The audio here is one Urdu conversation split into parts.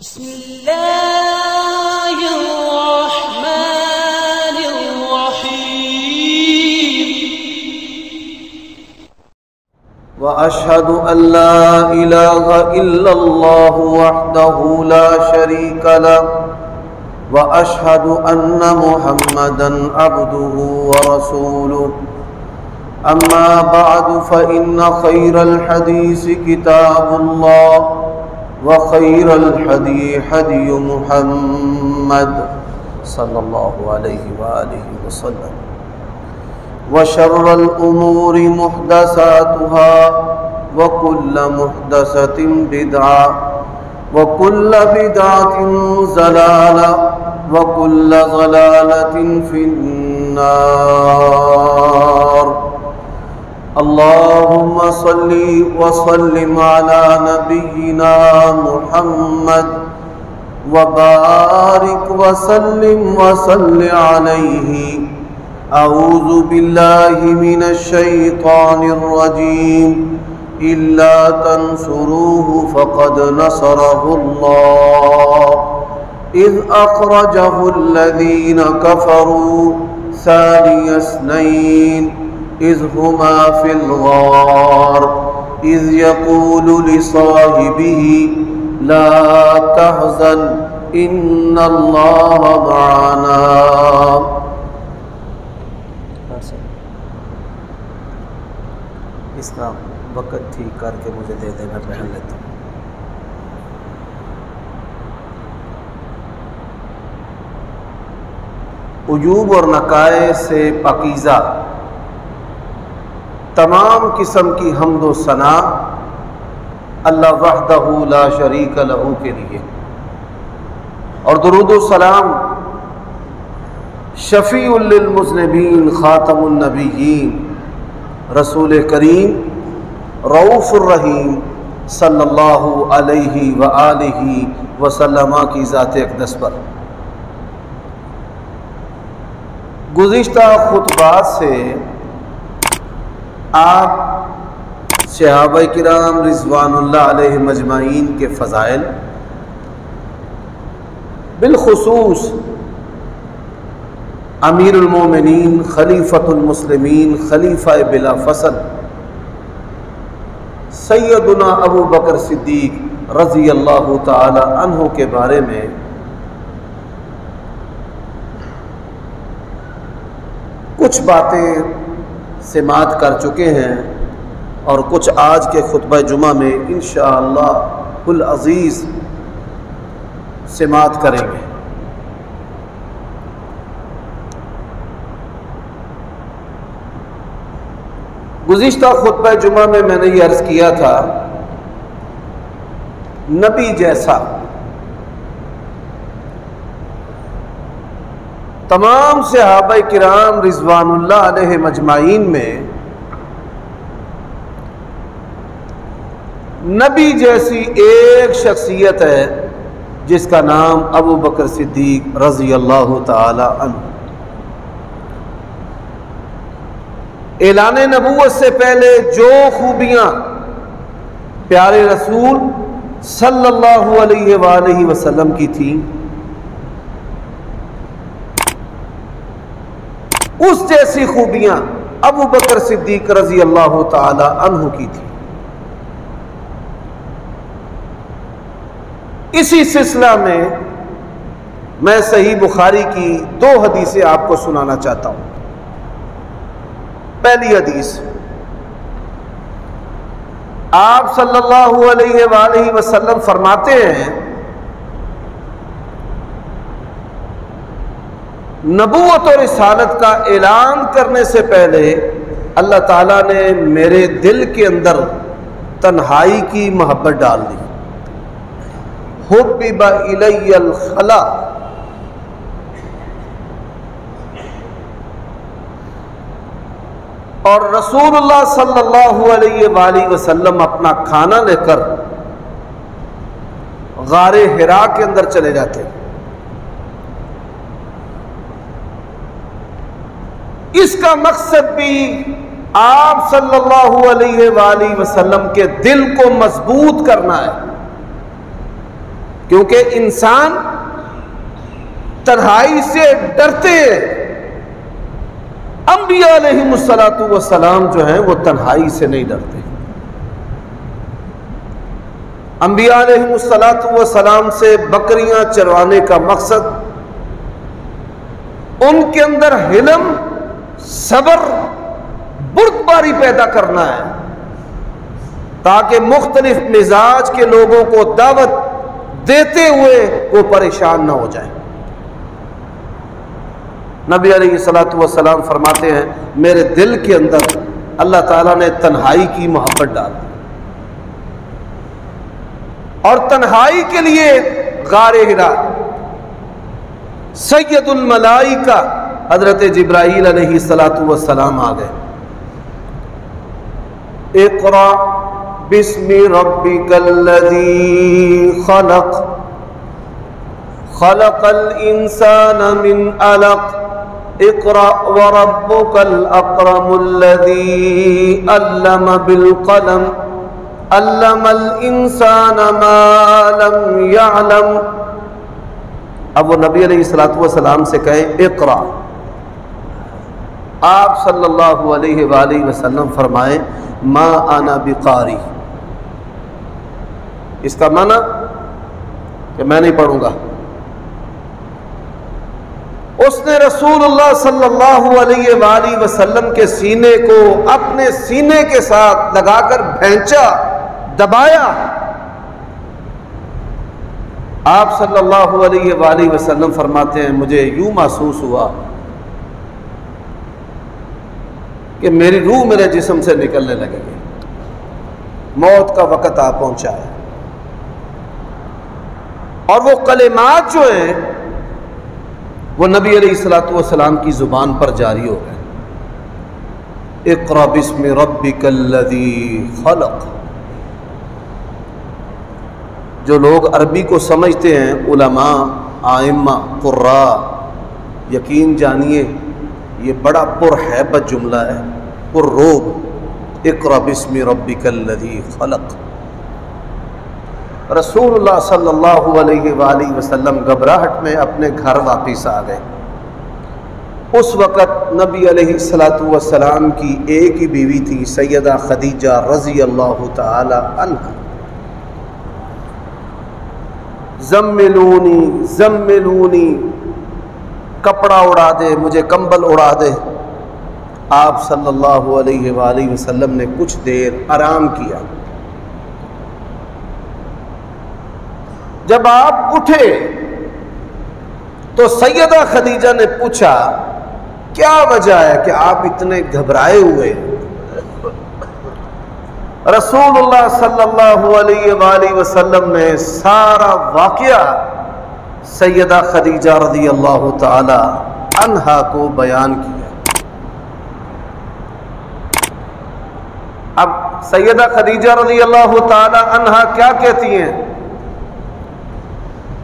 بسم الله الرحمن الرحيم وأشهد أن لا إله إلا الله وحده لا شريك له وأشهد أن محمدا عبده ورسوله أما بعد فإن خير الحديث كتاب الله وخير الهدي هدي محمد صلى الله عليه وآله وسلم وشر الأمور محدثاتها وكل محدثة بدعة وكل بدعة ضلالة وكل ضلالة في النار اللهم صل وسلم على نبينا محمد وبارك وسلم وصل عليه أعوذ بالله من الشيطان الرجيم إلا تنصروه فقد نصره الله إذ أخرجه الذين كفروا ثاني اثنين إذ هما في الغار إذ يقول لصاحبه لا تحزن إن الله معنا. اس کا وقت ٹھیک کر کے مجھے دے دے، میں پہن لیتا ہوں. عیوب اور نقائص سے پاکیزہ تمام قسم کی حمد و ثنا اللہ وحدہ لا شریک لہ کے لیے، اور درود و سلام شفیع للمذنبین خاتم النبیین رسول کریم رؤوف الرحیم صلی اللہ علیہ وآلہ وسلم کی ذات اقدس پر. گزشتہ خطبات سے آپ صحابہ کرام رضوان اللہ علیہ مجمعین کے فضائل، بالخصوص امیر المومنین خلیفۃ المسلمین خلیفہ بلا فصل سیدنا ابو بکر صدیق رضی اللہ تعالی عنہ کے بارے میں کچھ باتیں سماعت کر چکے ہیں، اور کچھ آج کے خطبہ جمعہ میں انشاءاللہ العزیز سماعت کریں گے. گزشتہ خطبہ جمعہ میں نے یہ عرض کیا تھا، نبی جیسا تمام صحابہ کرام رضوان اللہ علیہ مجمعین میں نبی جیسی ایک شخصیت ہے جس کا نام ابو بکر صدیق رضی اللہ تعالی عنہ. اعلان نبوت سے پہلے جو خوبیاں پیارے رسول صلی اللہ علیہ وآلہ وسلم کی تھیں، اس جیسی خوبیاں ابو بکر صدیق رضی اللہ تعالی عنہ کی تھی. اسی سلسلہ میں میں صحیح بخاری کی دو حدیثیں آپ کو سنانا چاہتا ہوں. پہلی حدیث، آپ صلی اللہ علیہ وآلہ وسلم فرماتے ہیں، نبوت اور رسالت کا اعلان کرنے سے پہلے اللہ تعالیٰ نے میرے دل کے اندر تنہائی کی محبت ڈال دی. حبب الی الخلا، اور رسول اللہ صلی اللہ علیہ وآلہ وسلم اپنا کھانا لے کر غار حرا کے اندر چلے جاتے. اس کا مقصد بھی آپ صلی اللہ علیہ وآلہ وسلم کے دل کو مضبوط کرنا ہے، کیونکہ انسان تنہائی سے ڈرتے ہیں. انبیاء علیہم السلام جو ہیں وہ تنہائی سے نہیں ڈرتے. انبیاء علیہم السلام سے بکریاں چروانے کا مقصد ان کے اندر حلم، صبر، بردباری پیدا کرنا ہے تاکہ مختلف مزاج کے لوگوں کو دعوت دیتے ہوئے وہ پریشان نہ ہو جائیں. نبی علیہ الصلوۃ والسلام فرماتے ہیں میرے دل کے اندر اللہ تعالیٰ نے تنہائی کی محبت ڈال دی، اور تنہائی کے لیے غار حرا سید الملائکہ حضرت جبرائیل علیہ السلام آ گئے. اقرأ بسم ربک الذی خلق خلق الانسان من علق اقرأ وربک الاکرم الذی علم بالقلم علم الانسان ما لم يعلم. اب وہ نبی علیہ السلام سے کہیں اقرأ. آپ صلی اللہ علیہ وآلہ وسلم فرمائیں ما انا بقاری. اس کا معنی کہ میں نہیں پڑھوں گا. اس نے رسول اللہ صلی اللہ علیہ وآلہ وسلم کے سینے کو اپنے سینے کے ساتھ لگا کر بھینچا، دبایا. آپ صلی اللہ علیہ وآلہ وسلم فرماتے ہیں مجھے یوں محسوس ہوا کہ میری روح میرے جسم سے نکلنے لگے گی، موت کا وقت آ پہنچا ہے. اور وہ کلمات جو ہیں وہ نبی علیہ السلام کی زبان پر جاری ہو گئے. اقرأ بسم ربک الذی خلق. جو لوگ عربی کو سمجھتے ہیں، علماء، ائمہ، قراء، یقین جانیے یہ بڑا پرہیبت جملہ ہے، پرروب. اقرأ بسم ربک الذی خلق. رسول اللہ صلی اللہ علیہ وآلہ وسلم گھبراہٹ میں اپنے گھر واپس آ گئے. اس وقت نبی علیہ السلام کی ایک ہی بیوی تھی، سیدہ خدیجہ رضی اللہ تعالی عنہا. زملونی زملونی، کپڑا اڑا دے، مجھے کمبل اڑا دے. آپ صلی اللہ علیہ وآلہ وسلم نے کچھ دیر آرام کیا. جب آپ اٹھے تو سیدہ خدیجہ نے پوچھا کیا وجہ ہے کہ آپ اتنے گھبرائے ہوئے؟ رسول اللہ صلی اللہ علیہ وآلہ وسلم نے سارا واقعہ سیدہ خدیجہ رضی اللہ تعالی عنہا کو بیان کیا. اب سیدہ خدیجہ رضی اللہ تعالی عنہا کیا کہتی ہیں؟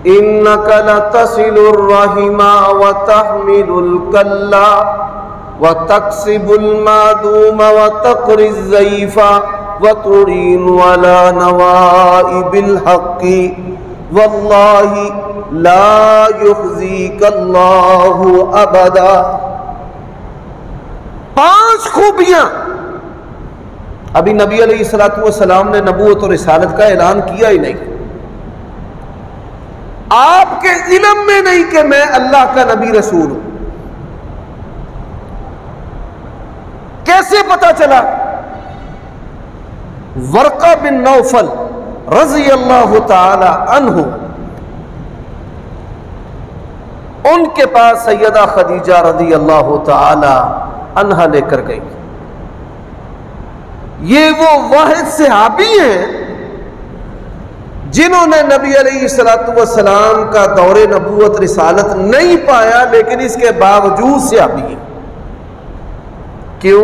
إِنَّكَ لَتَصِلُ الرَّحِمَ وَتَحْمِلُ الْكَلَّ وَتَكْسِبُ الْمَعْدُومَ وَتَقْرِي الضَّيْفَ وَتُعِينُ عَلَى نَوَائِبِ الْحَقِّ وَاللَّهِ لَا يُخْزِيكَ اللَّهُ أَبَدًا. 5 خوبیاں. ابھی نبی علیہ السلام نے نبوت اور رسالت کا اعلان کیا ہی نہیں. آپ کے علم میں نہیں کہ میں اللہ کا نبی رسول ہوں. کیسے پتا چلا؟ ورقہ بن نوفل رضی اللہ تعالی عنہ، ان کے پاس سیدہ خدیجہ رضی اللہ تعالی عنہا لے کر گئی. یہ وہ واحد صحابی ہیں جنہوں نے نبی علیہ السلام کا دور نبوت رسالت نہیں پایا، لیکن اس کے باوجود صحابی ہیں. کیوں؟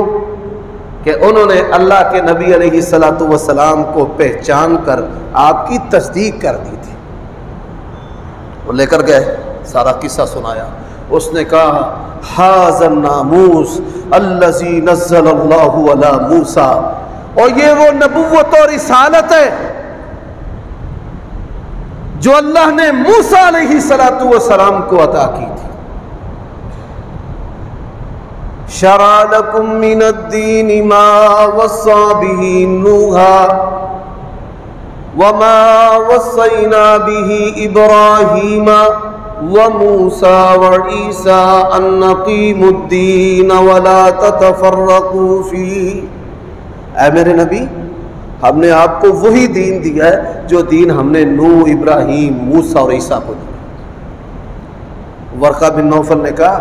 کہ انہوں نے اللہ کے نبی علیہ السلام کو پہچان کر آپ کی تصدیق کر دی تھی. وہ لے کر گئے، سارا قصہ سنایا. اس نے کہا ھذا الناموس الذی نزل اللہ علی موسیٰ، اور یہ وہ نبوت اور رسالت ہے جو اللہ نے موسیٰ علیہ السلام کو عطا کی تھی. شرع لکم من الدین ما وصى به نوحا وما وصینا به ابراہیم وموسیٰ وعیسیٰ ان اقیموا الدین ولا تتفرقوا فیہ. اے میرے نبی، ہم نے آپ کو وہی دین دیا ہے جو دین ہم نے نوح، ابراہیم، موسیٰ اور عیسیٰ کو دیا. ورقہ بن نوفل نے کہا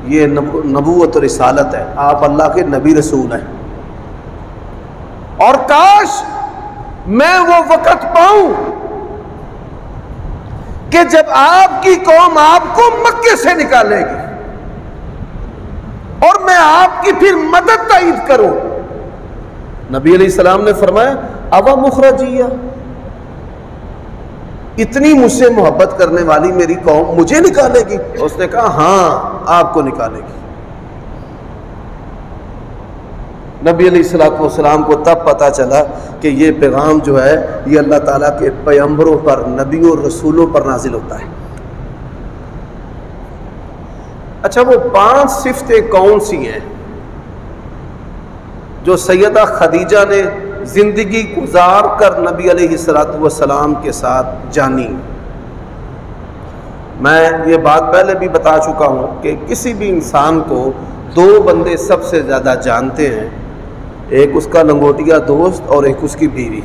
یہ نبوت و رسالت ہے، آپ اللہ کے نبی رسول ہیں، اور کاش میں وہ وقت پاؤں کہ جب آپ کی قوم آپ کو مکے سے نکالے گی اور میں آپ کی پھر مدد تائید کروں. نبی علیہ السلام نے فرمایا اوا مخرجیہ، اتنی مجھ سے محبت کرنے والی میری قوم مجھے نکالے گی؟ اس نے کہا ہاں آپ کو نکالے گی. نبی علیہ السلام کو تب پتہ چلا کہ یہ پیغام جو ہے یہ اللہ تعالیٰ کے پیغمبروں پر، نبیوں اور رسولوں پر نازل ہوتا ہے. اچھا، وہ 5 صفتیں کون سی ہیں جو سیدہ خدیجہ نے زندگی گزار کر نبی علیہ السلام کے ساتھ جانی؟ میں یہ بات پہلے بھی بتا چکا ہوں کہ کسی بھی انسان کو 2 بندے سب سے زیادہ جانتے ہیں، ایک اس کا لنگوٹیا دوست اور ایک اس کی بیوی.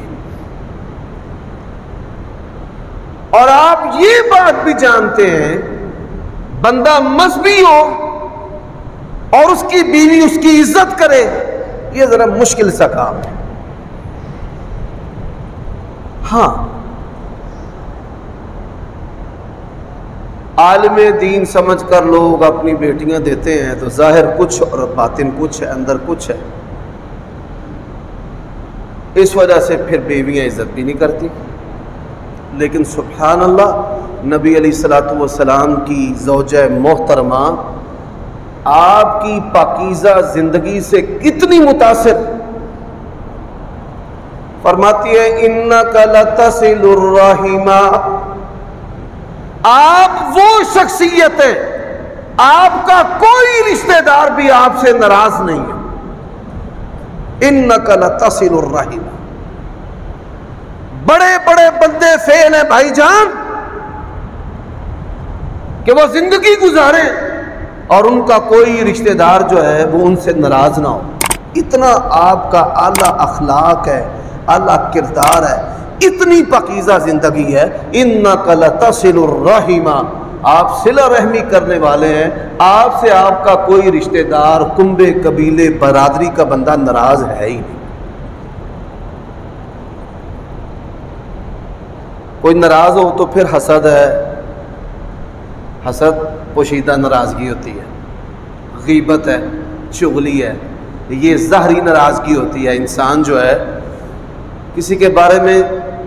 اور آپ یہ بات بھی جانتے ہیں بندہ مذہبی ہو اور اس کی بیوی اس کی عزت کرے، یہ ذرا مشکل سا کام ہے. ہاں، عالم دین سمجھ کر لوگ اپنی بیٹیاں دیتے ہیں تو ظاہر کچھ اور باطن کچھ ہے، اندر کچھ ہے. اس وجہ سے پھر بیویاں عزت بھی نہیں کرتی. لیکن سبحان اللہ، نبی علیہ السلام کی زوجہ محترمہ آپ کی پاکیزہ زندگی سے کتنی متاثر، فرماتی ہے اِنَّكَ لَتَصِلُ الرَّحِمَ. آپ وہ شخصیت ہیں، آپ کا کوئی رشتہ دار بھی آپ سے ناراض نہیں ہے. اِنَّكَ لَتَصِلُ الرَّحِمَ. بڑے بڑے بندے فیل ہیں بھائی جان کہ وہ زندگی گزاریں اور ان کا کوئی رشتہ دار جو ہے وہ ان سے ناراض نہ ہو. اتنا آپ کا اعلیٰ اخلاق ہے، اعلیٰ کردار ہے، اتنی پاکیزہ زندگی ہے. اِنَّكَ لَتَصِلُ الرَّحِمَ. آپ صلہ رحمی کرنے والے ہیں، آپ سے آپ کا کوئی رشتہ دار، کنبے، قبیلے، برادری کا بندہ ناراض ہے ہی نہیں. کوئی ناراض ہو تو پھر حسد ہے، حسد پوشیدہ ناراضگی ہوتی ہے، غیبت ہے، چغلی ہے، یہ ظاہری ناراضگی ہوتی ہے. انسان جو ہے کسی کے بارے میں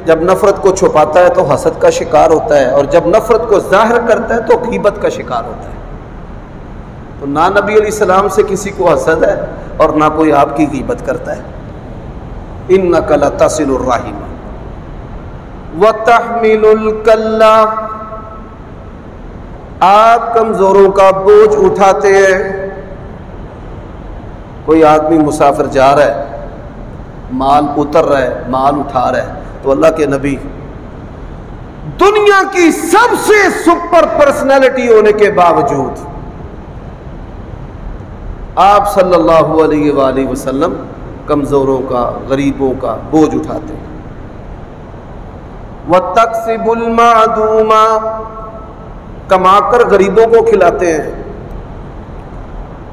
جب نفرت کو چھپاتا ہے تو حسد کا شکار ہوتا ہے، اور جب نفرت کو ظاہر کرتا ہے تو غیبت کا شکار ہوتا ہے. تو نہ نبی علیہ السلام سے کسی کو حسد ہے اور نہ کوئی آپ کی غیبت کرتا ہے. اِنَّكَ لَتَصِلُ الرَّحِمَ وَتَحْمِلُ الْكَلَّةَ. آپ کمزوروں کا بوجھ اٹھاتے ہیں. کوئی آدمی مسافر جا رہا ہے، مال اتر رہا ہے، مال اٹھا رہا ہے، تو اللہ کے نبی دنیا کی سب سے سپر پرسنالٹی ہونے کے باوجود آپ صلی اللہ علیہ وآلہ وسلم کمزوروں کا، غریبوں کا بوجھ اٹھاتے ہیں. وَتَكْسِبُ الْمَعْدُومَ. کما کر غریبوں کو کھلاتے ہیں.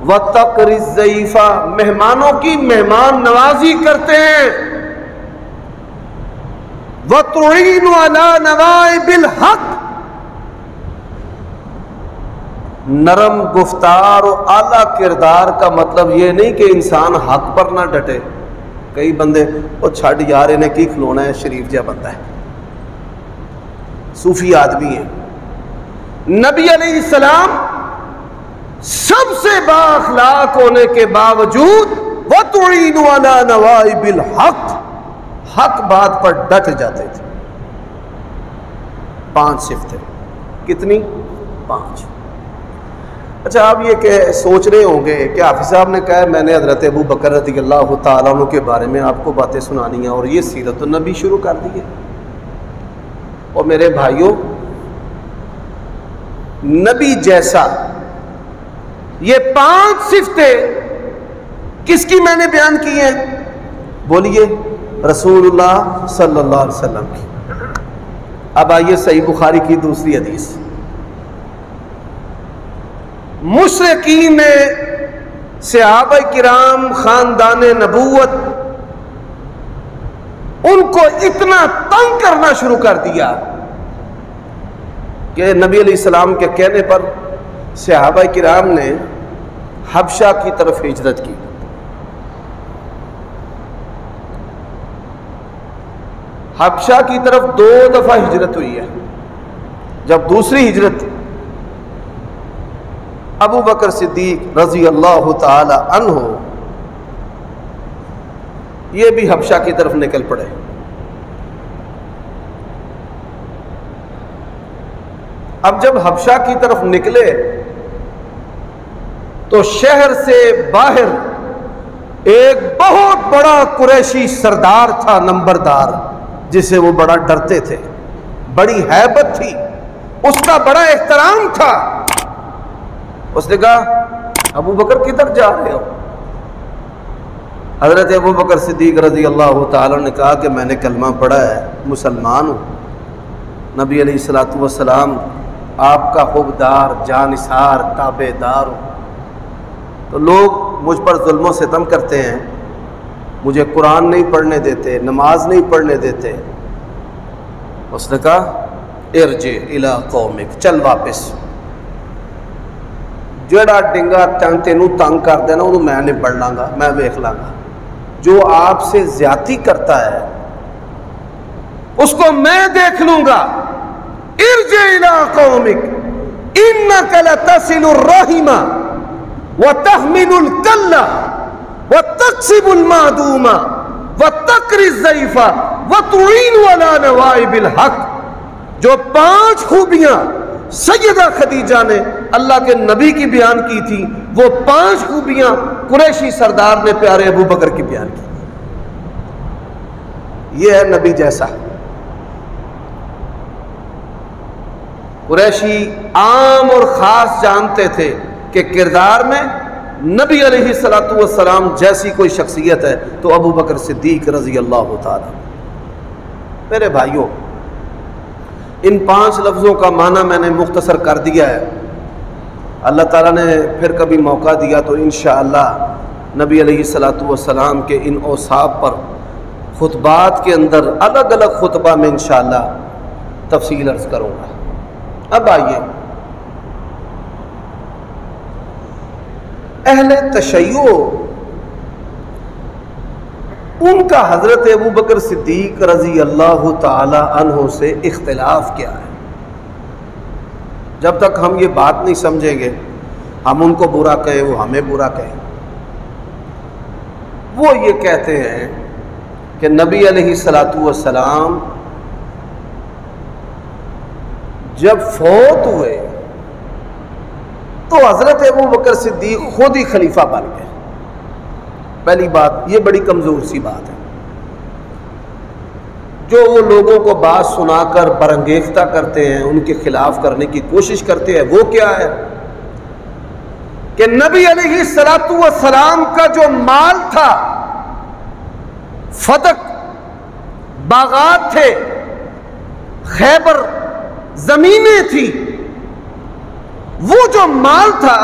وَتَقْرِ الضَّيْفَ. مہمانوں کی مہمان نوازی کرتے ہیں. وَتُعِينُ عَلَى نَوَائِبِ الْحَقِّ. نرم گفتار اور اعلیٰ کردار کا مطلب یہ نہیں کہ انسان حق پر نہ ڈٹے. کئی بندے وہ چھڈ یار انہیں کی کھلونا ہے، شریف جا بندہ ہے، صوفی آدمی ہے. نبی علیہ السلام سب سے با اخلاق ہونے کے باوجود وَتُعِينُ عَلَى نَوَائِبِ الْحَقِّ، حق بات پر ڈٹ جاتے تھے. 5 صفتیں. کتنی؟ 5. اچھا آپ یہ کہ سوچ رہے ہوں گے کہ حافظ صاحب نے کہا ہے میں نے حضرت ابو بکر رضی اللہ تعالیٰ عنہ کے بارے میں آپ کو باتیں سنانی ہیں اور یہ سیرت النبی شروع کر دی ہے. اور میرے بھائیوں، نبی جیسا یہ 5 صفتیں کس کی میں نے بیان کی ہیں؟ بولیے، رسول اللہ صلی اللہ علیہ وسلم کی. اب آئیے صحیح بخاری کی دوسری حدیث. مشرکین نے صحابہ کرام خاندان نبوت ان کو اتنا تنگ کرنا شروع کر دیا کہ نبی علیہ السلام کے کہنے پر صحابہ کرام نے حبشہ کی طرف ہجرت کی. حبشہ کی طرف 2 دفعہ ہجرت ہوئی ہے. جب دوسری ہجرت ابو بکر صدیق رضی اللہ تعالی عنہ یہ بھی حبشہ کی طرف نکل پڑے. اب جب حبشہ کی طرف نکلے تو شہر سے باہر ایک بہت بڑا قریشی سردار تھا، نمبردار، جسے وہ بڑا ڈرتے تھے، بڑی ہیبت تھی، اس کا بڑا احترام تھا. اس نے کہا ابو بکر کدھر جا رہے ہو؟ حضرت ابو بکر صدیق رضی اللہ تعالیٰ نے کہا کہ میں نے کلمہ پڑھا ہے، مسلمان ہوں، نبی علیہ الصلوۃ والسلام آپ کا حبدار، جانثار، تابع دار ہوں. تو لوگ مجھ پر ظلم و ستم کرتے ہیں، مجھے قرآن نہیں پڑھنے دیتے، نماز نہیں پڑھنے دیتے. اس نے کہا ارجع الی قومک، چل واپس، جڑا ڈنگا تینوں تنگ کر دینا انہوں میں نبڑ لاں گا، میں ویکھ لاں گا. جو آپ سے زیادتی کرتا ہے اس کو میں دیکھ لوں گا. ارجع الی قومک انک لتصل الرحم وتحمل الکل وتکسب المعدوم وتقری الضیف وتعین علی نوائب الحق. جو 5 خوبیاں سیدہ خدیجہ نے اللہ کے نبی کی بیان کی تھی، وہ 5 خوبیاں قریشی سردار نے پیارے ابو بکر کی بیان کی. یہ ہے نبی جیسا. قریشی عام اور خاص جانتے تھے کہ کردار میں نبی علیہ الصلوۃ والسلام جیسی کوئی شخصیت ہے تو ابو بکر صدیق رضی اللہ تعالی. میرے بھائیوں، ان 5 لفظوں کا معنی میں نے مختصر کر دیا ہے. اللہ تعالیٰ نے پھر کبھی موقع دیا تو انشاءاللہ نبی علیہ الصلوۃ والسلام کے ان اوصاف پر خطبات کے اندر الگ الگ خطبہ میں انشاءاللہ تفصیل عرض کروں گا. اب آئیے، اہل تشیع ان کا حضرت ابو بکر صدیق رضی اللہ تعالی عنہ سے اختلاف کیا ہے؟ جب تک ہم یہ بات نہیں سمجھیں گے، ہم ان کو برا کہیں، وہ ہمیں برا کہیں. وہ یہ کہتے ہیں کہ نبی علیہ الصلوۃ والسلام جب فوت ہوئے تو حضرت ابو بکر صدیق خود ہی خلیفہ بن گئے. پہلی بات یہ بڑی کمزور سی بات ہے. جو وہ لوگوں کو بات سنا کر برانگیختہ کرتے ہیں، ان کے خلاف کرنے کی کوشش کرتے ہیں، وہ کیا ہے کہ نبی علیہ الصلوۃ والسلام کا جو مال تھا، فتق، باغات تھے، خیبر زمینیں تھی، وہ جو مال تھا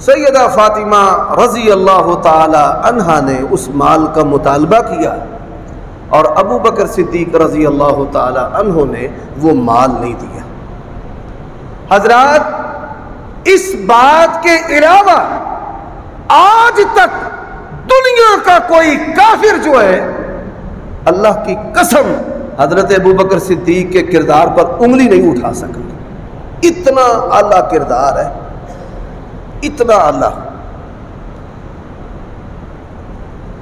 سیدہ فاطمہ رضی اللہ تعالی عنہا نے اس مال کا مطالبہ کیا اور ابو بکر صدیق رضی اللہ تعالی عنہ نے وہ مال نہیں دیا. حضرات، اس بات کے علاوہ آج تک دنیا کا کوئی کافر جو ہے، اللہ کی قسم حضرت ابو بکر صدیق کے کردار پر انگلی نہیں اٹھا سکا. اتنا اعلیٰ کردار ہے، اتنا اعلیٰ.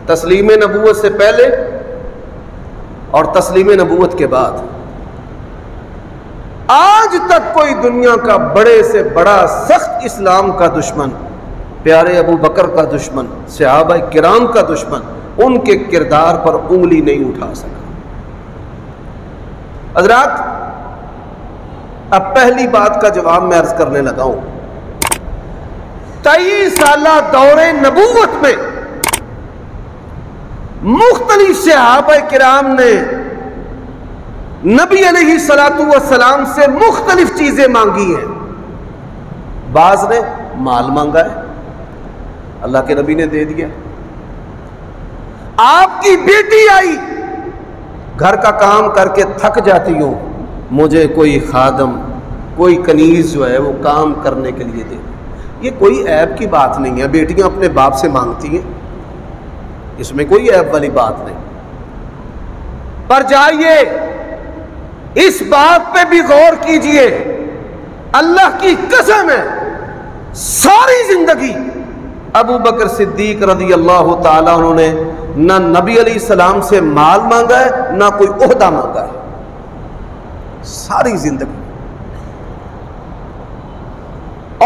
تسلیم نبوت سے پہلے اور تسلیم نبوت کے بعد آج تک کوئی دنیا کا بڑے سے بڑا سخت اسلام کا دشمن، پیارے ابو بکر کا دشمن، صحابہ کرام کا دشمن، ان کے کردار پر انگلی نہیں اٹھا سکا۔ حضرات، اب پہلی بات کا جواب میں عرض کرنے لگا ہوں۔ 23 سالہ دور نبوت میں مختلف صحابہ کرام نے نبی علیہ الصلوۃ والسلام سے مختلف چیزیں مانگی ہیں۔ بعض نے مال مانگا ہے، اللہ کے نبی نے دے دیا۔ آپ کی بیٹی آئی، گھر کا کام کر کے تھک جاتی ہوں، مجھے کوئی خادم، کوئی کنیز جو ہے وہ کام کرنے کے لیے دے۔ یہ کوئی عیب کی بات نہیں ہے، بیٹیاں اپنے باپ سے مانگتی ہیں، اس میں کوئی عیب والی بات نہیں۔ پر جائیے اس بات پہ بھی غور کیجئے، اللہ کی قسم ہے ساری زندگی ابو بکر صدیق رضی اللہ تعالیٰ عنہ نے نہ نبی علیہ السلام سے مال مانگا ہے، نہ کوئی عہدہ مانگا ہے، ساری زندگی۔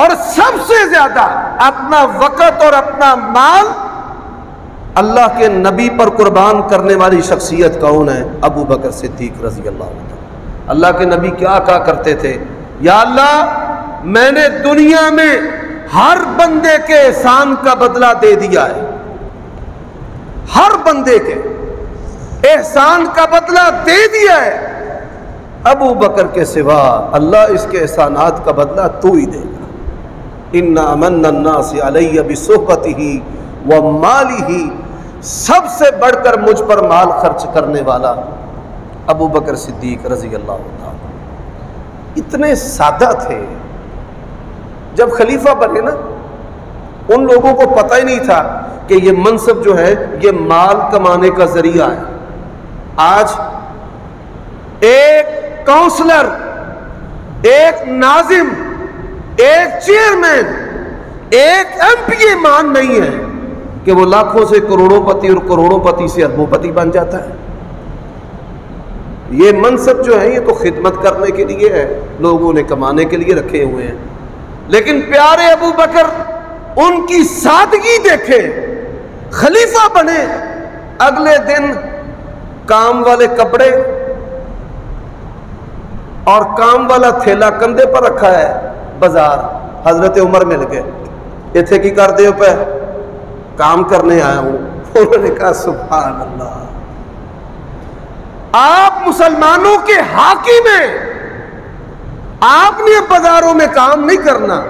اور سب سے زیادہ اپنا وقت اور اپنا مال اللہ کے نبی پر قربان کرنے والی شخصیت کون ہے؟ ابو بکر صدیق رضی اللہ عنہ۔ اللہ کے نبی کیا کہا کرتے تھے؟ یا اللہ، میں نے دنیا میں ہر بندے کے احسان کا بدلہ دے دیا ہے، ہر بندے کے احسان کا بدلہ دے دیا ہے، ابو بکر کے سوا اللہ اس کے احسانات کا بدلہ تو ہی دے گا۔ ان امن الناس علی بصحبتہ ومالہ، سب سے بڑھ کر مجھ پر مال خرچ کرنے والا ابو بکر صدیق رضی اللہ عنہ۔ اتنے سادہ تھے، جب خلیفہ بنے نا، ان لوگوں کو پتہ ہی نہیں تھا کہ یہ منصب جو ہے یہ مال کمانے کا ذریعہ ہے۔ آج ایک کونسلر، ایک ناظم، ایک چیئرمین، ایک ایم پی اے مان نہیں ہے کہ وہ لاکھوں سے کروڑوں پتی اور کروڑوں پتی سے اربوں پتی بن جاتا ہے۔ یہ منصب جو ہے یہ تو خدمت کرنے کے لیے ہے، لوگوں نے کمانے کے لیے رکھے ہوئے ہیں۔ لیکن پیارے ابو بکر، ان کی سادگی دیکھیں، خلیفہ بنے، اگلے دن کام والے کپڑے اور کام والا تھیلا کندھے پر رکھا ہے، بازار حضرت عمر مل گئے، اتھے کی کر دے پہ کام کرنے آیا ہوں۔ انہوں نے کہا سبحان اللہ، آپ مسلمانوں کے حاکم ہیں، آپ نے بازاروں میں کام نہیں کرنا،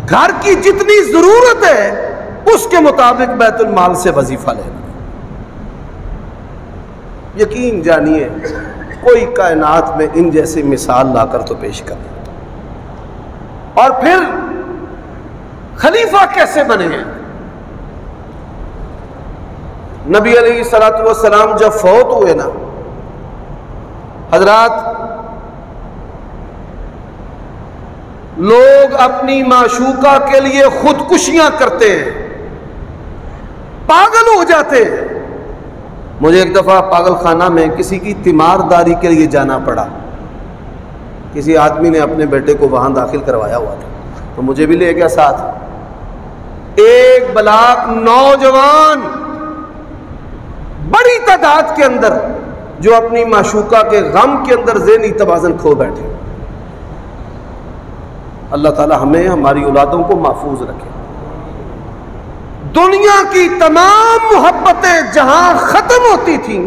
گھر کی جتنی ضرورت ہے اس کے مطابق بیت المال سے وظیفہ لینا۔ یقین جانیے کوئی کائنات میں ان جیسی مثال لا کر تو پیش کرے۔ اور پھر خلیفہ کیسے بنے ہیں؟ نبی علیہ الصلوۃ والسلام جب فوت ہوئے نا حضرات، لوگ اپنی معشوقہ کے لیے خودکشیاں کرتے ہیں، پاگل ہو جاتے ہیں۔ مجھے ایک دفعہ پاگل خانہ میں کسی کی تیمارداری کے لیے جانا پڑا، کسی آدمی نے اپنے بیٹے کو وہاں داخل کروایا ہوا تھا، تو مجھے بھی لے گیا ساتھ۔ ایک بلاک نوجوان بڑی تعداد کے اندر جو اپنی معشوقہ کے غم کے اندر ذہنی توازن کھو بیٹھے۔ اللہ تعالی ہمیں ہماری اولادوں کو محفوظ رکھے۔ دنیا کی تمام محبتیں جہاں ختم ہوتی تھیں،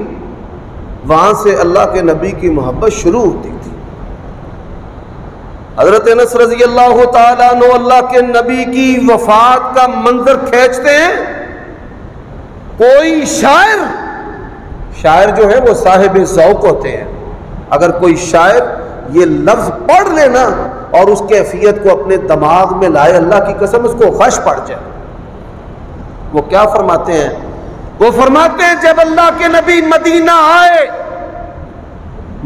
وہاں سے اللہ کے نبی کی محبت شروع ہوتی تھی۔ حضرت انس رضی اللہ تعالیٰ عنہ اللہ کے نبی کی وفات کا منظر کھینچتے ہیں۔ کوئی شاعر جو ہے وہ صاحب ذوق ہوتے ہیں، اگر کوئی شاعر یہ لفظ پڑھ لینا اور اس کیفیت کو اپنے دماغ میں لائے، اللہ کی قسم اس کو خش پڑ جائے۔ وہ کیا فرماتے ہیں؟ وہ فرماتے ہیں جب اللہ کے نبی مدینہ آئے،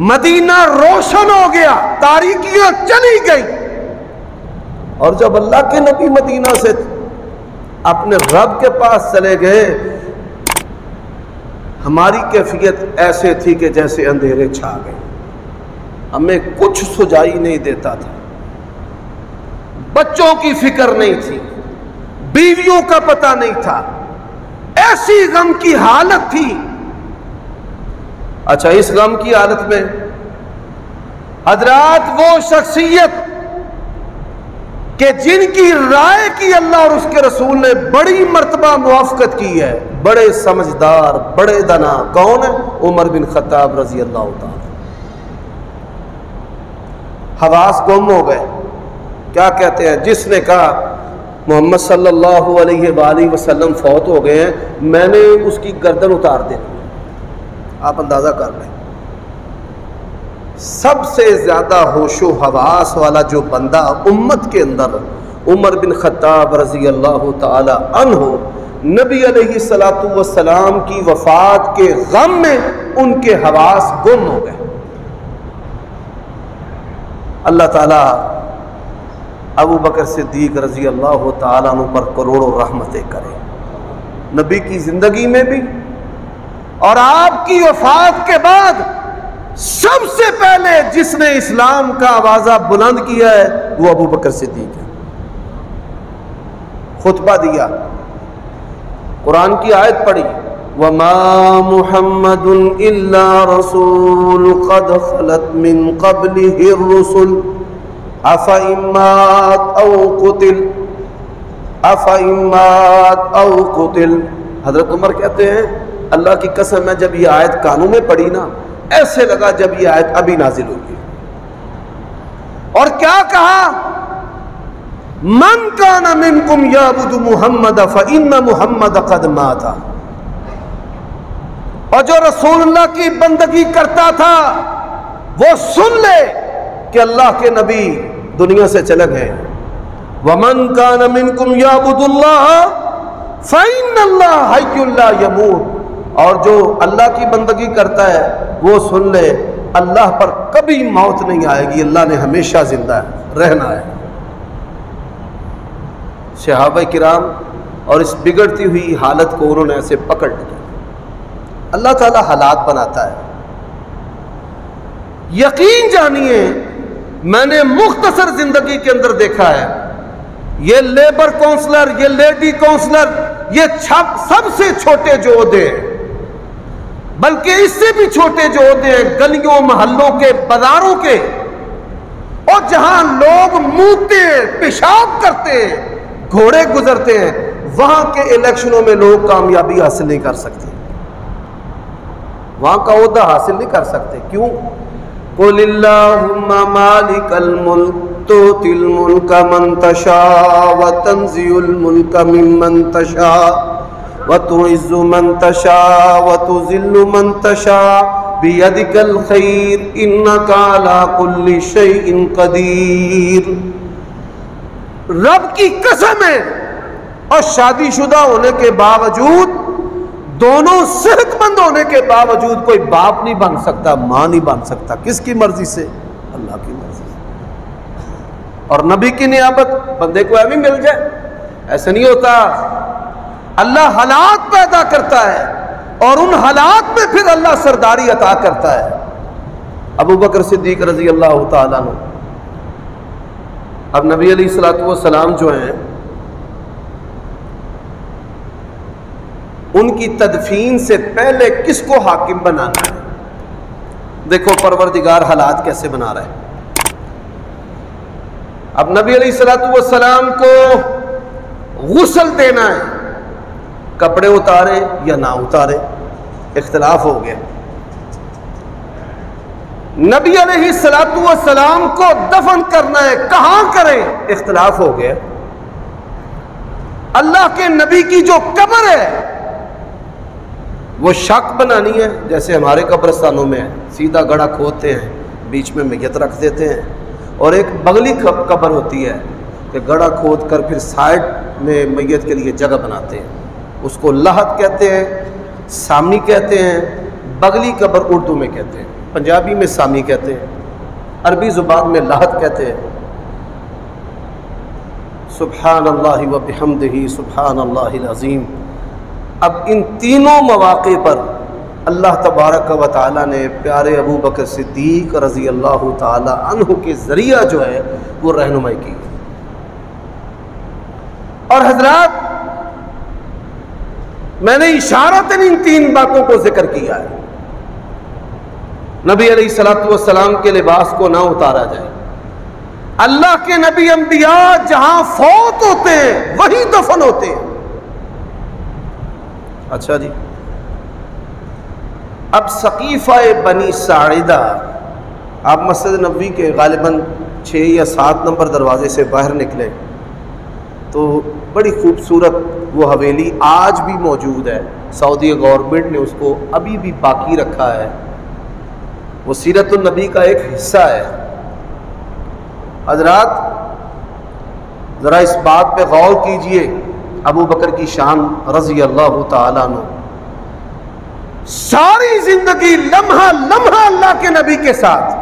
مدینہ روشن ہو گیا، تاریکیاں چلی گئی، اور جب اللہ کے نبی مدینہ سے اپنے رب کے پاس چلے گئے، ہماری کیفیت ایسے تھی کہ جیسے اندھیرے چھا گئے۔ ہمیں کچھ سجائی نہیں دیتا تھا، بچوں کی فکر نہیں تھی، بیویوں کا پتہ نہیں تھا، ایسی غم کی حالت تھی۔ اچھا، اس غم کی حالت میں حضرات وہ شخصیت کہ جن کی رائے کی اللہ اور اس کے رسول نے بڑی مرتبہ موافقت کی ہے، بڑے سمجھدار، بڑے دانا، کون ہے؟ عمر بن خطاب رضی اللہ تعالی۔ حواس گم ہو گئے، کیا کہتے ہیں؟ جس نے کہا محمد صلی اللہ علیہ وآلہ وسلم فوت ہو گئے ہیں، میں نے اس کی گردن اتار دینی۔ آپ اندازہ کر لیں، سب سے زیادہ ہوش و حواس والا جو بندہ امت کے اندر، عمر بن خطاب رضی اللہ تعالی عنہ، نبی علیہ الصلوۃ والسلام کی وفات کے غم میں ان کے حواس گم ہو گئے۔ اللہ تعالیٰ ابو بکر صدیق رضی اللہ تعالیٰ عنہ پر کروڑوں رحمتیں کرے، نبی کی زندگی میں بھی اور آپ کی وفات کے بعد سب سے پہلے جس نے اسلام کا آوازہ بلند کیا ہے وہ ابو بکر صدیق ہے۔ خطبہ دیا، قرآن کی آیت پڑھی، وَمَا مُحَمَّدٌ إِلَّا رَسُولٌ قَدْ خَلَتْ مِن قَبْلِهِ الرُّسُلُ أَفَإِن مَّاتَ أَوْ قُتِلَ۔ حضرت عمر کہتے ہیں اللہ کی قسم ہے جب یہ آیت کانوں میں پڑھی نا، ایسے لگا جب یہ آیت ابھی نازل ہوگی۔ اور کیا کہا؟ من کان منکم یعبد محمد فإن محمد قد مات۔ اور جو رسول اللہ کی بندگی کرتا تھا وہ سن لے کہ اللہ کے نبی دنیا سے چلے گئے۔ ومن کان منکم یعبد اللہ فإن اللہ حی لا یموت۔ اور جو اللہ کی بندگی کرتا ہے وہ سن لے اللہ پر کبھی موت نہیں آئے گی، اللہ نے ہمیشہ زندہ رہنا ہے۔ صحابہ کرام اور اس بگڑتی ہوئی حالت کو انہوں نے ایسے پکڑ لیا۔ اللہ تعالیٰ حالات بناتا ہے، یقین جانیے میں نے مختصر زندگی کے اندر دیکھا ہے، یہ لیبر کونسلر، یہ لیڈی کونسلر، یہ سب سے چھوٹے جو عہدے ہیں، بلکہ اس سے بھی چھوٹے جو عہدے ہیں، گلیوں محلوں کے، بازاروں کے، اور جہاں لوگ موتے پیشاب کرتے ہیں، گھوڑے گزرتے ہیں، وہاں کے الیکشنوں میں لوگ کامیابی حاصل نہیں کر سکتے، وہاں کا عہدہ حاصل نہیں کر سکتے۔ کیوں؟ قُلِ اللَّهُمَّ مَالِكَ الْمُلْكِ تُؤْتِي الْمُلْكَ مَن تَشَاءُ وَتَنزِعُ الْمُلْكَ مِمَّن تَشَاءُ وَتُعِزُّ مَن تَشَاءُ وَتُذِلُّ مَن تَشَاءُ بِيَدِكَ الْخَيْرُ إِنَّكَ عَلَى كُلِّ شَيْءٍ قَدِيرٌ۔ رب کی قسم ہے، اور شادی شدہ ہونے کے باوجود، دونوں صحت مند ہونے کے باوجود کوئی باپ نہیں بن سکتا، ماں نہیں بن سکتا۔ کس کی مرضی سے؟ اللہ کی مرضی سے۔ اور نبی کی نیابت بندے کو ایویں مل جائے، ایسا نہیں ہوتا۔ اللہ حالات پیدا کرتا ہے اور ان حالات میں پھر اللہ سرداری عطا کرتا ہے۔ ابو بکر صدیق رضی اللہ تعالیٰ عنہ، اب نبی علیہ الصلوۃ والسلام جو ہیں ان کی تدفین سے پہلے کس کو حاکم بنانا ہے؟ دیکھو پروردگار حالات کیسے بنا رہا ہے۔ اب نبی علیہ الصلوۃ والسلام کو غسل دینا ہے، کپڑے اتارے یا نہ اتارے، اختلاف ہو گیا۔ نبی علیہ الصلوۃ والسلام کو دفن کرنا ہے، کہاں کریں، اختلاف ہو گیا۔ اللہ کے نبی کی جو قبر ہے وہ شک بنانی ہے، جیسے ہمارے قبرستانوں میں ہے، سیدھا گڑھا کھودتے ہیں، بیچ میں میت رکھ دیتے ہیں، اور ایک بغلی قبر ہوتی ہے کہ گڑھا کھود کر پھر سائڈ میں میت کے لیے جگہ بناتے ہیں، اس کو لحد کہتے ہیں، سامی کہتے ہیں، بغلی قبر اردو میں کہتے ہیں، پنجابی میں سامی کہتے ہیں، عربی زبان میں لحد کہتے ہیں۔ سبحان اللہ و بحمدہ سبحان اللہ العظیم۔ اب ان تینوں مواقع پر اللہ تبارک و تعالیٰ نے پیارے ابو بکر صدیق رضی اللہ تعالیٰ عنہ کے ذریعہ جو ہے وہ رہنمائی کی. اور حضرات میں نے اشارتاً ان تین باتوں کو ذکر کیا ہے. نبی علیہ الصلوۃ والسلام کے لباس کو نہ اتارا جائے. اللہ کے نبی انبیاء جہاں فوت ہوتے ہیں وہیں دفن ہوتے ہیں. اچھا جی، اب سقیفہ بنی ساعدہ، آپ مسجد نبوی کے غالباً 6 یا 7 نمبر دروازے سے باہر نکلے تو بڑی خوبصورت وہ حویلی آج بھی موجود ہے. سعودی گورنمنٹ نے اس کو ابھی بھی باقی رکھا ہے. وہ سیرت النبی کا ایک حصہ ہے. حضرات ذرا اس بات پہ غور کیجئے، ابو بکر کی شان رضی اللہ تعالیٰ عنہ، ساری زندگی لمحہ لمحہ اللہ کے نبی کے ساتھ،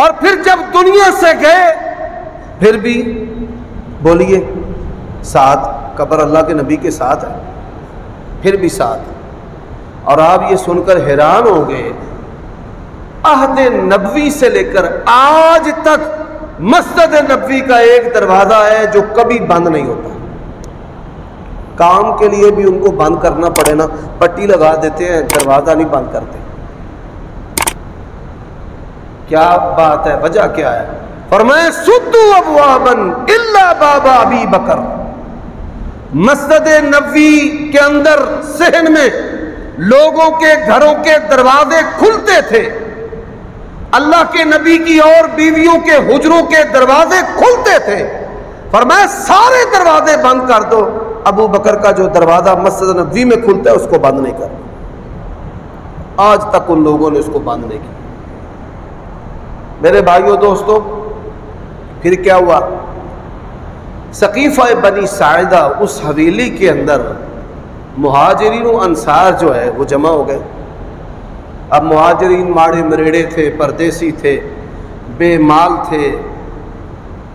اور پھر جب دنیا سے گئے پھر بھی بولیے ساتھ، قبر اللہ کے نبی کے ساتھ ہے، پھر بھی ساتھ. اور آپ یہ سن کر حیران ہوں گے، عہد نبوی سے لے کر آج تک مسجد نبوی کا ایک دروازہ ہے جو کبھی بند نہیں ہوتا. کام کے لیے بھی ان کو بند کرنا پڑے نا، پٹی لگا دیتے ہیں، دروازہ نہیں بند کرتے. کیا بات ہے، وجہ کیا ہے؟ فرمائے سدو ابوابا الا باب ابی بکر. مسجد نبوی کے اندر صحن میں لوگوں کے گھروں کے دروازے کھلتے تھے، اللہ کے نبی کی اور بیویوں کے حجروں کے دروازے کھلتے تھے. فرمایا سارے دروازے بند کر دو، ابو بکر کا جو دروازہ مسجد نبوی میں کھلتا ہے اس کو بند نہیں کرنا. آج تک ان لوگوں نے اس کو بند نہیں کیا. میرے بھائیوں دوستو، پھر کیا ہوا؟ سقیفہ بنی ساعدہ اس حویلی کے اندر مہاجرین و انصار جو ہے وہ جمع ہو گئے. اب مہاجرین ماڑے مریڑے تھے، پردیسی تھے، بے مال تھے،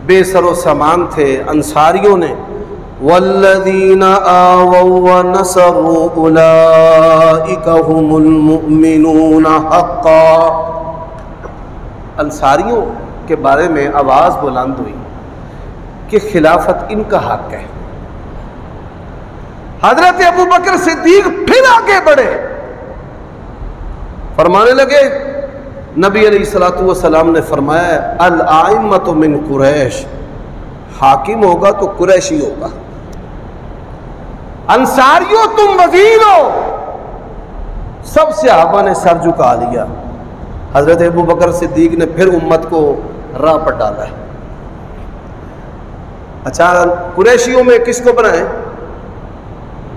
بے سر و سامان تھے. انصاریوں نے والذین آووا ونصروا اولئک هم المؤمنون حقا، انصاریوں کے بارے میں آواز بلند ہوئی کہ خلافت ان کا حق ہے. حضرت ابو بکر صدیق پھر آگے بڑھے، فرمانے لگے، نبی علیہ الصلوۃ والسلام نے فرمایا الائمۃ من قریش، حاکم ہوگا تو قریشی ہوگا. انصاریوں تم وزیر ہو. سب صحابہ نے سر جھکا لیا. حضرت ابو بکر صدیق نے پھر امت کو راہ پر ڈالا ہے. اچھا، قریشیوں میں کس کو بنائے؟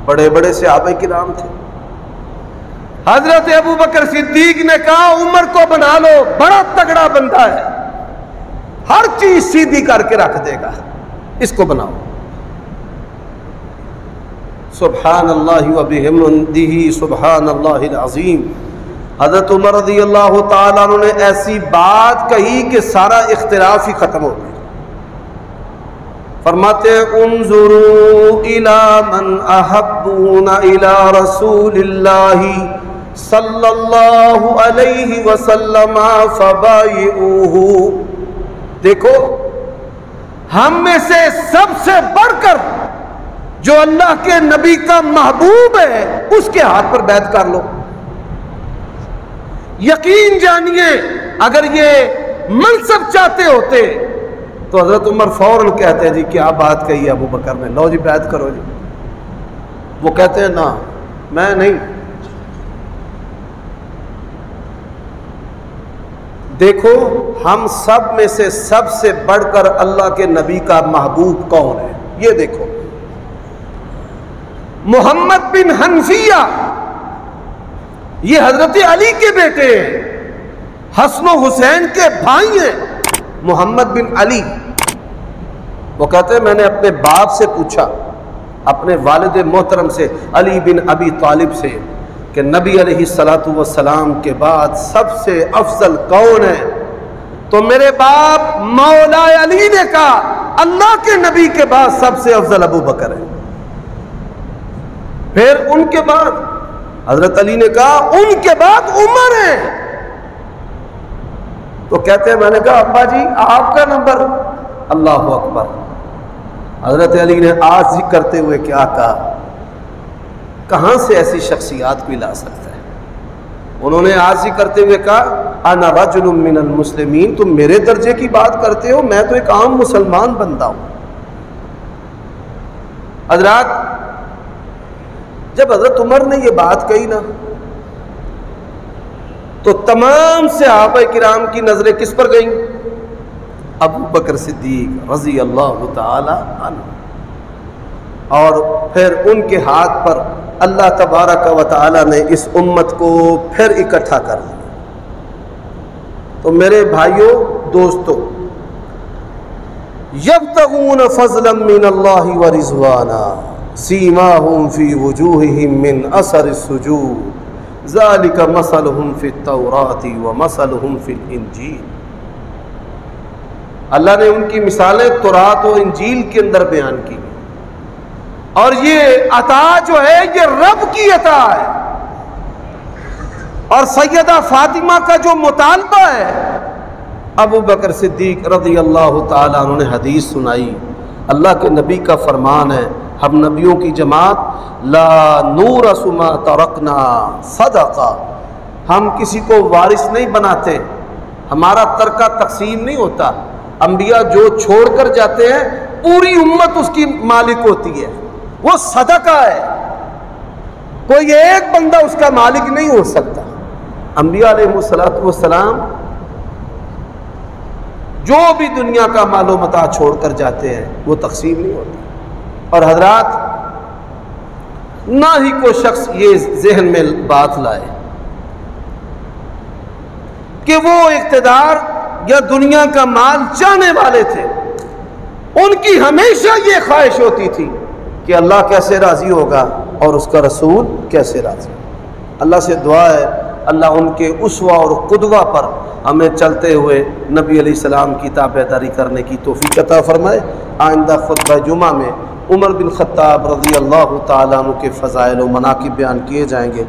بڑے بڑے صحابہ کرام تھے. حضرت ابو بکر صدیق نے کہا عمر کو بنا لو، بڑا تگڑا بندہ ہے، ہر چیز سیدھی کر کے رکھ دے گا، اس کو بناؤ. سبحان اللہ و بحمدہ سبحان اللہ العظیم. حضرت عمر رضی اللہ تعالیٰ عنہ نے ایسی بات کہی کہ سارا اختلاف ہی ختم ہو گیا. فرماتے انظروا الی من احبون الی رسول اللہ صلی اللہ علیہ وسلم فبایعوہ. دیکھو، ہم میں سے سب سے بڑھ کر جو اللہ کے نبی کا محبوب ہے اس کے ہاتھ پر بیعت کر لو. یقین جانیے اگر یہ منصب چاہتے ہوتے تو حضرت عمر فوراً کہتے ہیں جی کیا بات کہی ہے ابو بکر نے، لو جی بیعت کرو جی. وہ کہتے ہیں نا میں نہیں. دیکھو، ہم سب میں سے سب سے بڑھ کر اللہ کے نبی کا محبوب کون ہے یہ دیکھو. محمد بن حنفیہ یہ حضرت علی کے بیٹے ہیں، حسن و حسین کے بھائی ہیں. محمد بن علی، وہ کہتے ہیں میں نے اپنے باپ سے پوچھا، اپنے والد محترم سے علی بن ابی طالب سے، کہ نبی علیہ الصلوۃ والسلام کے بعد سب سے افضل کون ہے؟ تو میرے باپ مولا علی نے کہا اللہ کے نبی کے بعد سب سے افضل ابو بکر ہے. پھر ان کے بعد حضرت علی نے کہا ان کے بعد عمر ہے. تو کہتے ہیں میں نے کہا ابا جی آپ کا نمبر. اللہ اکبر. حضرت علی نے عاجزی کرتے ہوئے کیا کہا؟ کہاں سے ایسی شخصیات کوئی لا سکتا ہے؟ انہوں نے عاجزی کرتے ہوئے کہا انا رجل من المسلمین، تم میرے درجے کی بات کرتے ہو، میں تو ایک عام مسلمان بندہ ہوں. حضرات جب حضرت عمر نے یہ بات کہی نا تو تمام صحابہ کرام کی نظریں کس پر گئیں؟ ابو بکر صدیق رضی اللہ تعالی عنہ. اور پھر ان کے ہاتھ پر اللہ تبارک و تعالی نے اس امت کو پھر اکٹھا کر دیا. تو میرے بھائیوں دوستو، یبتغون فضلا من اللہ ورضوانا سیماہم فی وجوہہم من اثر السجود ذالک مثلہم فی التوراۃ ومثلہم فی الانجیل. اللہ نے ان کی مثالیں تورات و انجیل کے اندر بیان کی، اور یہ عطا جو ہے یہ رب کی عطا ہے. اور سیدہ فاطمہ کا جو مطالبہ ہے، ابو بکر صدیق رضی اللہ تعالیٰ عنہ نے حدیث سنائی، اللہ کے نبی کا فرمان ہے، ہم نبیوں کی جماعت لا نورث ما ترکنا صدقہ، ہم کسی کو وارث نہیں بناتے، ہمارا ترکہ تقسیم نہیں ہوتا. انبیاء جو چھوڑ کر جاتے ہیں پوری امت اس کی مالک ہوتی ہے، وہ صدقہ ہے، کوئی ایک بندہ اس کا مالک نہیں ہو سکتا. انبیاء علیہ السلام جو بھی دنیا کا مال و متاع چھوڑ کر جاتے ہیں وہ تقسیم نہیں ہوتی. اور حضرات نہ ہی کوئی شخص یہ ذہن میں بات لائے کہ وہ اقتدار یا دنیا کا مال چاہنے والے تھے، ان کی ہمیشہ یہ خواہش ہوتی تھی کہ اللہ کیسے راضی ہوگا اور اس کا رسول کیسے راضی. اللہ سے دعا ہے اللہ ان کے اسوہ اور قدوہ پر ہمیں چلتے ہوئے نبی علیہ السلام کی تابعداری کرنے کی توفیق عطا فرمائے. آئندہ خطبہ جمعہ میں عمر بن خطاب رضی اللہ تعالیٰ عنہ کے فضائل و مناقب بیان کیے جائیں گے.